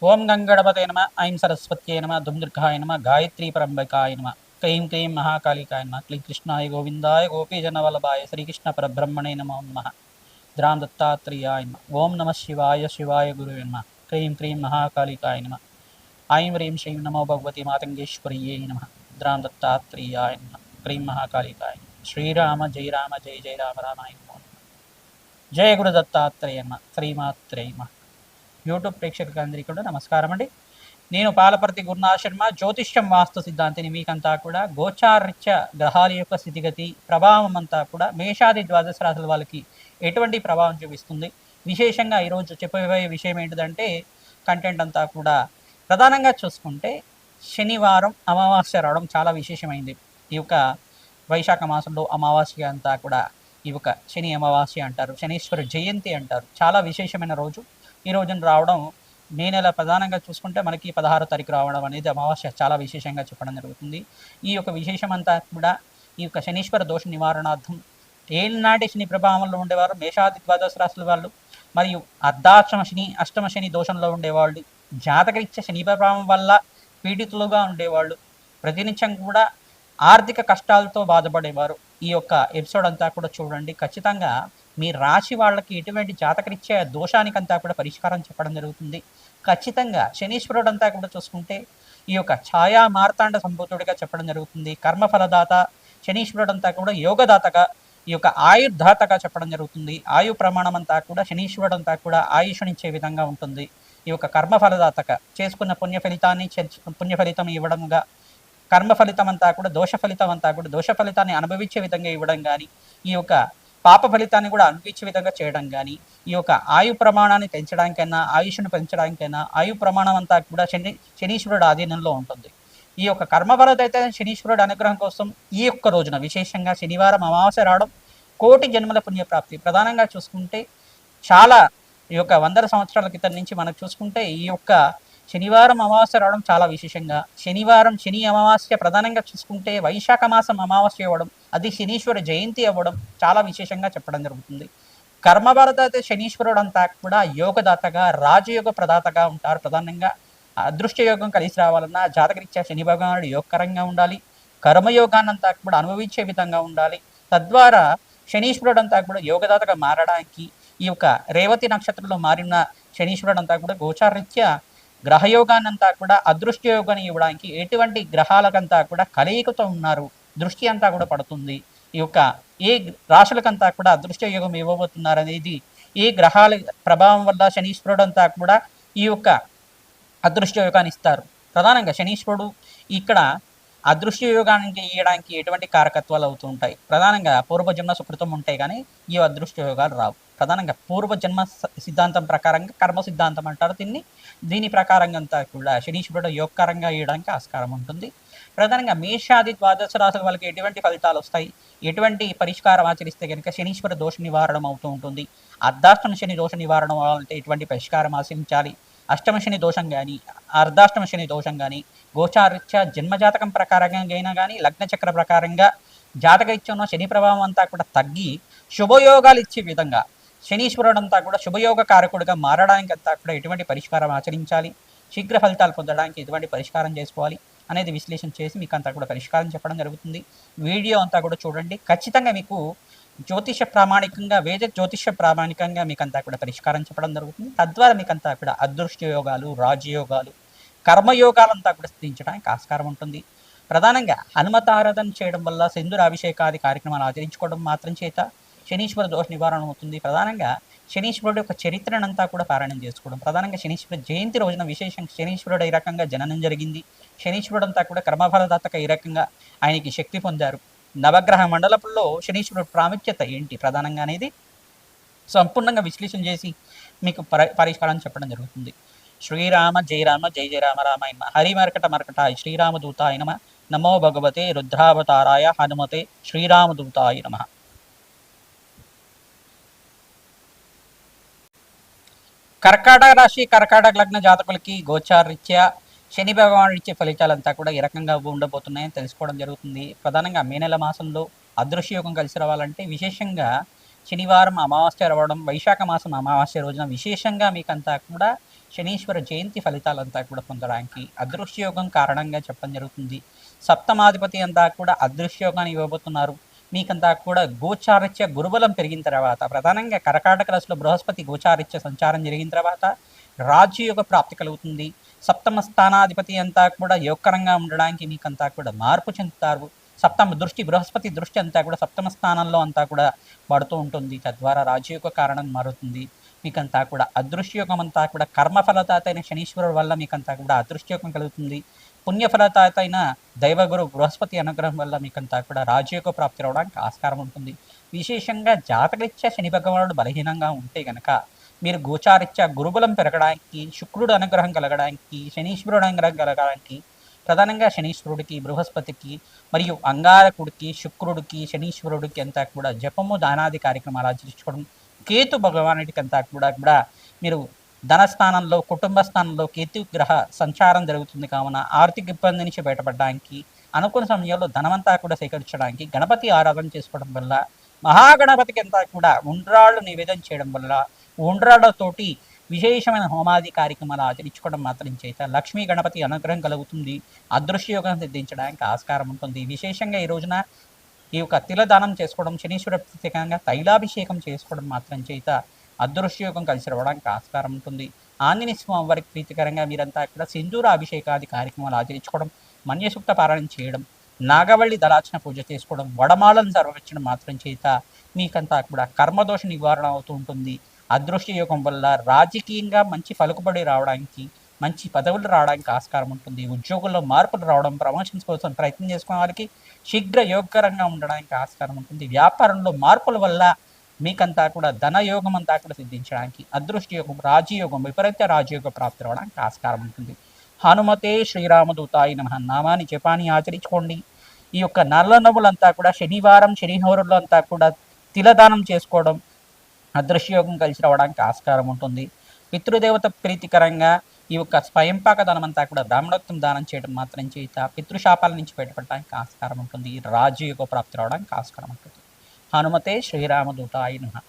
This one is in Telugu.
ఓం గంగణపతే నమ, ఐం సరస్వత్యే నమ, దుందుర్గాయ నమ, గాయత్రీ పరంబకాయ నమ, క్లీం క్లీం మహాకాళికాయ నమ, క్లీం కృష్ణాయ గోవిందాయ గోపీజనవల్లభాయ శ్రీకృష్ణ పరబ్రహ్మణే నమో నమ. ద్రాం దత్తాత్రేయాయ నమ. ఓం నమ శివాయ శివాయ గురువే నమ. క్లీం క్లీం మహాకాళికాయ నమ. ఐం హ్రీం శ్రీం నమో భగవతి మాతంగేశ్వర్యే నమ. ద్రాం దత్తాత్రేయాయ నమ. క్లీం మహాకాళికాయ నమ. శ్రీరామ జయ రామ జయ జయ రామ రామాయ నమో నమ. జయ గురు దత్తాత్రేయ నమ. శ్రీమాత్రే నమ. యూట్యూబ్ ప్రేక్షకులందరికీ కూడా నమస్కారం అండి. నేను పాలపర్తి గురునాథ్ శర్మ, జ్యోతిష్యం వాస్తు సిద్ధాంతిని. మీకంతా కూడా గోచారరీత్యా గ్రహాల యొక్క స్థితిగతి ప్రభావం అంతా కూడా మేషాది ద్వాదశ రాశుల వాళ్ళకి ఎటువంటి ప్రభావం చూపిస్తుంది, విశేషంగా ఈరోజు చెప్పబోయే విషయం ఏంటిదంటే కంటెంట్ అంతా కూడా ప్రధానంగా చూసుకుంటే శనివారం అమావాస్య రావడం చాలా విశేషమైంది. ఈ యొక్క వైశాఖ మాసంలో అమావాస్య అంతా కూడా ఈ యొక్క శని అమావాస్య అంటారు, శనీశ్వర జయంతి అంటారు. చాలా విశేషమైన రోజు ఈ రోజున రావడం. మే నెల ప్రధానంగా చూసుకుంటే మనకి 16వ తారీఖు రావడం అనేది అమావాస్య చాలా విశేషంగా చెప్పడం జరుగుతుంది. ఈ యొక్క విశేషం అంతా కూడా ఈ యొక్క శనీశ్వర దోష నివారణార్థం ఏనాటి శని ప్రభావంలో ఉండేవారు మేషాది ద్వాదశ రాశుల వాళ్ళు, మరియు అర్ధాష్టమ శని అష్టమ శని దోషంలో ఉండేవాళ్ళు, జాతకరీత్యా శని ప్రభావం వల్ల పీడితులుగా ఉండేవాళ్ళు, ప్రతినిత్యం కూడా ఆర్థిక కష్టాలతో బాధపడేవారు. ఈ యొక్క ఎపిసోడ్ అంతా కూడా చూడండి. ఖచ్చితంగా మీ రాశి వాళ్ళకి ఎటువంటి జాతకరీత్యా దోషానికంతా కూడా పరిష్కారం చెప్పడం జరుగుతుంది. ఖచ్చితంగా శనీశ్వరుడు అంతా కూడా చూసుకుంటే ఈ యొక్క ఛాయా మార్తాండ సంభూతుడిగా చెప్పడం జరుగుతుంది. కర్మఫలదాత శనీశ్వరుడు అంతా కూడా యోగదాతగా, ఈ యొక్క ఆయుర్దాతగా చెప్పడం జరుగుతుంది. ఆయు ప్రమాణం అంతా కూడా శనీశ్వరుడు అంతా కూడా ఆయుష్నిచ్చే విధంగా ఉంటుంది. ఈ యొక్క కర్మఫలదాతగా చేసుకున్న పుణ్య ఫలితం ఇవ్వడంగా, కర్మ ఫలితం అంతా కూడా దోష ఫలితం అంతా కూడా దోష ఫలితాన్ని అనుభవించే విధంగా ఇవ్వడం కానీ, ఈ యొక్క పాప ఫలితాన్ని కూడా అనుభవించే విధంగా చేయడం కానీ, ఈ యొక్క ఆయు ప్రమాణాన్ని పెంచడానికైనా ఆయుష్ను పెంచడానికైనా ఆయు ప్రమాణం అంతా కూడా శనీశ్వరుడు ఆధీనంలో ఉంటుంది. ఈ యొక్క కర్మఫలదైతే శనీశ్వరుడు అనుగ్రహం కోసం ఈ యొక్క రోజున విశేషంగా శనివారం అమావాస్య రావడం కోటి జన్మల పుణ్యప్రాప్తి. ప్రధానంగా చూసుకుంటే చాలా ఈ యొక్క 100 సంవత్సరాల క్రితం నుంచి మనకు చూసుకుంటే ఈ యొక్క శనివారం అమావాస్య రావడం చాలా విశేషంగా. శనివారం శని అమావాస్య ప్రధానంగా చూసుకుంటే వైశాఖ మాసం అమావాస్య అవ్వడం, అది శనీశ్వర జయంతి అవ్వడం చాలా విశేషంగా చెప్పడం జరుగుతుంది. కర్మభారత అయితే శనీశ్వరుడు అంతా కూడా యోగదాతగా రాజయోగ ప్రదాతగా ఉంటారు. ప్రధానంగా అదృష్ట యోగం కలిసి రావాలన్నా జాతకరీత్యా శని భగవానుడు యోగకరంగా ఉండాలి, కర్మయోగాన్ని అంతా కూడా అనుభవించే విధంగా ఉండాలి. తద్వారా శనీశ్వరుడు అంతా కూడా యోగదాతగా మారడానికి ఈ యొక్క రేవతి నక్షత్రంలో మారిన శనీశ్వరుడు అంతా కూడా గోచారరీత్యా గ్రహయోగాన్నంతా కూడా అదృష్ట యోగాన్ని ఇవ్వడానికి ఎటువంటి గ్రహాలకంతా కూడా కలయికతో ఉన్నారు, దృష్టి అంతా కూడా పడుతుంది. ఈ యొక్క ఏ రాశులకంతా కూడా అదృష్ట యోగం ఇవ్వబోతున్నారు అనేది ఏ గ్రహాల ప్రభావం వల్ల శనీశ్వరుడు అంతా కూడా ఈ యొక్క అదృష్ట యోగాన్ని ఇస్తారు. ప్రధానంగా శనీశ్వరుడు ఇక్కడ అదృష్ట యోగానికి ఇవ్వడానికి ఎటువంటి కారకత్వాలు అవుతూ ఉంటాయి. ప్రధానంగా పూర్వజన్మ సుకృతం ఉంటాయి కానీ ఈ అదృష్ట యోగాలు రావు. ప్రధానంగా పూర్వజన్మ సిద్ధాంతం ప్రకారంగా కర్మ సిద్ధాంతం అంటారు దీని ప్రకారంగా అంతా కూడా శనీశ్వరుడు యోగకరంగా ఇవ్వడానికి ఆస్కారం ఉంటుంది. ప్రధానంగా మేషాది ద్వాదశ రాశుల వాళ్ళకి ఎటువంటి ఫలితాలు వస్తాయి, ఎటువంటి పరిష్కారం ఆచరిస్తే కనుక శనీశ్వర దోష నివారణం అవుతూ ఉంటుంది. అర్ధాష్టమ శని దోష నివారణ అంటే ఎటువంటి పరిష్కారం ఆచరించాలి, అష్టమ శని దోషం కానీ అర్ధాష్టమ శని దోషం కానీ గోచారీత్యా జన్మజాతకం ప్రకారంగా అయినా కానీ లగ్నచక్ర ప్రకారంగా జాతకరీత్యా ఉన్న శని ప్రభావం అంతా కూడా తగ్గి శుభయోగాలు ఇచ్చే విధంగా శనీశ్వరుడు అంతా కూడా శుభయోగ కారకుడిగా మారడానికి అంతా కూడా ఎటువంటి పరిష్కారం ఆచరించాలి, శీఘ్ర ఫలితాలు పొందడానికి ఎటువంటి పరిష్కారం చేసుకోవాలి అనేది విశ్లేషణ చేసి మీకు అంతా కూడా పరిష్కారం చెప్పడం జరుగుతుంది. వీడియో అంతా కూడా చూడండి. ఖచ్చితంగా మీకు జ్యోతిష ప్రామాణికంగా వేద జ్యోతిష ప్రామాణికంగా మీకు అంతా కూడా పరిష్కారం చెప్పడం జరుగుతుంది. తద్వారా మీకు అంతా కూడా అదృష్ట యోగాలు, రాజయోగాలు, కర్మయోగాలంతా కూడా స్థితించడానికి ఆస్కారం ఉంటుంది. ప్రధానంగా హనుమతారాధన చేయడం వల్ల సింధూర అభిషేకాది కార్యక్రమాలు ఆచరించుకోవడం మాత్రం చేత శనీశ్వర దోష నివారణ అవుతుంది. ప్రధానంగా శనీశ్వరుడు యొక్క చరిత్రనంతా కూడా పారాయణం చేసుకోవడం, ప్రధానంగా శనీశ్వర జయంతి రోజున విశేషంగా శనీశ్వరుడు ఈ రకంగా జననం జరిగింది. శనీశ్వరుడు అంతా కూడా కర్మఫలదాతక ఈ రకంగా ఆయనకి శక్తి పొందారు. నవగ్రహ మండలంలో శనీశ్వరుడు ప్రాముఖ్యత ఏంటి ప్రధానంగా అనేది సంపూర్ణంగా విశ్లేషణ చేసి మీకు పరిష్కారం చెప్పడం జరుగుతుంది. శ్రీరామ జయ రామ జయ జయ రామ రామాయ నమ. హరి మర్కట మర్కటాయ శ్రీరామదూతాయ నమ. నమో భగవతే రుద్రావతారాయ హనుమతే శ్రీరామదూతాయ నమ. కర్కాటక రాశి కర్కాటక లగ్న జాతకులకి గోచారరీత్యా శని భగవానుడు ఇచ్చే ఫలితాలంతా కూడా ఈ రకంగా ఉండబోతున్నాయని తెలుసుకోవడం జరుగుతుంది. ప్రధానంగా మే నెల మాసంలో అదృశ్య యోగం కలిసి రావాలంటే విశేషంగా శనివారం అమావాస్య రావడం, వైశాఖ మాసం అమావాస్య రోజున విశేషంగా మీకంతా కూడా శనీశ్వర జయంతి ఫలితాలంతా కూడా పొందడానికి అదృశ్యయోగం కారణంగా చెప్పడం జరుగుతుంది. సప్తమాధిపతి అంతా కూడా అదృశ్యయోగాన్ని ఇవ్వబోతున్నారు. మీకంతా కూడా గోచారిత్య గురుబలం పెరిగిన తర్వాత, ప్రధానంగా కర్కాటక రాశిలో బృహస్పతి గోచారిత్య సంచారం జరిగిన తర్వాత రాజ్యయోగ ప్రాప్తి కలుగుతుంది. సప్తమ స్థానాధిపతి అంతా కూడా యోగకరంగా ఉండడానికి మీకంతా కూడా మార్పు చెందుతారు. సప్తమ దృష్టి, బృహస్పతి దృష్టి అంతా కూడా సప్తమ స్థానంలో అంతా కూడా పడుతూ ఉంటుంది. తద్వారా రాజయోగ కారణం మారుతుంది. మీకంతా కూడా అదృశ్యయోగం అంతా కూడా కర్మఫలతాత అయిన శనీశ్వరుడు వల్ల మీకంతా కూడా అదృశ్యయోగం కలుగుతుంది. పుణ్యఫలతాత అయిన దైవగురు బృహస్పతి అనుగ్రహం వల్ల మీకంతా కూడా రాజయోగ ప్రాప్తి రావడానికి ఆస్కారం ఉంటుంది. విశేషంగా జాతకరీత్యా శని భగవానుడు బలహీనంగా ఉంటే గనక మీరు గోచారిత్యా గురుబలం పెరగడానికి, శుక్రుడు అనుగ్రహం కలగడానికి, శనీశ్వరుడు అనుగ్రహం కలగడానికి, ప్రధానంగా శనీశ్వరుడికి, బృహస్పతికి మరియు అంగారకుడికి, శుక్రుడికి, శనీశ్వరుడికి అంతా కూడా జపము దానాది కార్యక్రమాలు ఆచరించుకోవడం, కేతు భగవానుడికి అంతా కూడా మీరు ధనస్థానంలో, కుటుంబ స్థానంలో కేతు గ్రహ సంచారం జరుగుతుంది కావున ఆర్థిక ఇబ్బంది నుంచి బయటపడడానికి, అనుకున్న సమయంలో ధనమంతా కూడా సేకరించడానికి గణపతి ఆరాధన చేసుకోవడం వల్ల, మహాగణపతికి అంతా కూడా ఉండ్రాళ్ళు నివేదన చేయడం వల్ల, ఉండ్రాళ్లతోటి విశేషమైన హోమాది కార్యక్రమాలు ఆచరించుకోవడం మాత్రం చేత లక్ష్మీ గణపతి అనుగ్రహం కలుగుతుంది. అదృశ్యయోగం సిద్ధించడానికి ఆస్కారం ఉంటుంది. విశేషంగా ఈ రోజున ఈ యొక్క తిలదానం చేసుకోవడం, శనీశ్వర ప్రత్యేకంగా తైలాభిషేకం చేసుకోవడం మాత్రం చేత అదృశ్యయోగం కలిసి రావడానికి ఆస్కారం ఉంటుంది. ఆంజనేయ స్వామి వారికి ప్రీతికరంగా మీరంతా కూడా సింధూర అభిషేకాది కార్యక్రమాలు ఆచరించుకోవడం, మన్యసూక్త పారాయణం చేయడం, నాగవల్లి దళార్చన పూజ చేసుకోవడం, వడమాలను సర్వించడం మాత్రం చేత మీకంతా కూడా కర్మదోష నివారణ అవుతూ ఉంటుంది. అదృశ్య యోగం వల్ల రాజకీయంగా మంచి పలుకుబడి రావడానికి, మంచి పదవులు రావడానికి ఆస్కారం ఉంటుంది. ఉద్యోగుల్లో మార్పులు రావడం, ప్రమోషన్స్ కోసం ప్రయత్నం చేసుకునే వారికి శీఘ్ర యోగకరంగా ఉండడానికి ఆస్కారం ఉంటుంది. వ్యాపారంలో మార్పుల వల్ల మీకంతా కూడా ధనయోగం అంతా కూడా సిద్ధించడానికి, అదృష్ట యోగం, రాజయోగం, విపరీత రాజయోగ ప్రాప్తి రావడానికి ఆస్కారం ఉంటుంది. హనుమతే శ్రీరామదూతాయి నమః నామాన్ని జపాన్ని ఆచరించుకోండి. ఈ యొక్క నల్ల నవ్వులంతా కూడా శనివారం, శనిహోరుల్లో అంతా కూడా తిలదానం చేసుకోవడం, అదృశ్యయోగం కలిసి రావడానికి ఆస్కారం ఉంటుంది. పితృదేవత ప్రీతికరంగా ఈ యొక్క స్వయంపాక దానం అంతా కూడా బ్రాహ్మణోత్తం దానం చేయడం మాత్రం చేత పితృశాపాల నుంచి బయటపడడానికి ఆస్కారం ఉంటుంది. రాజయోగ ప్రాప్తి రావడానికి ఆస్కారం ఉంటుంది. హనుమతే శ్రీరామదూతాయ నమః.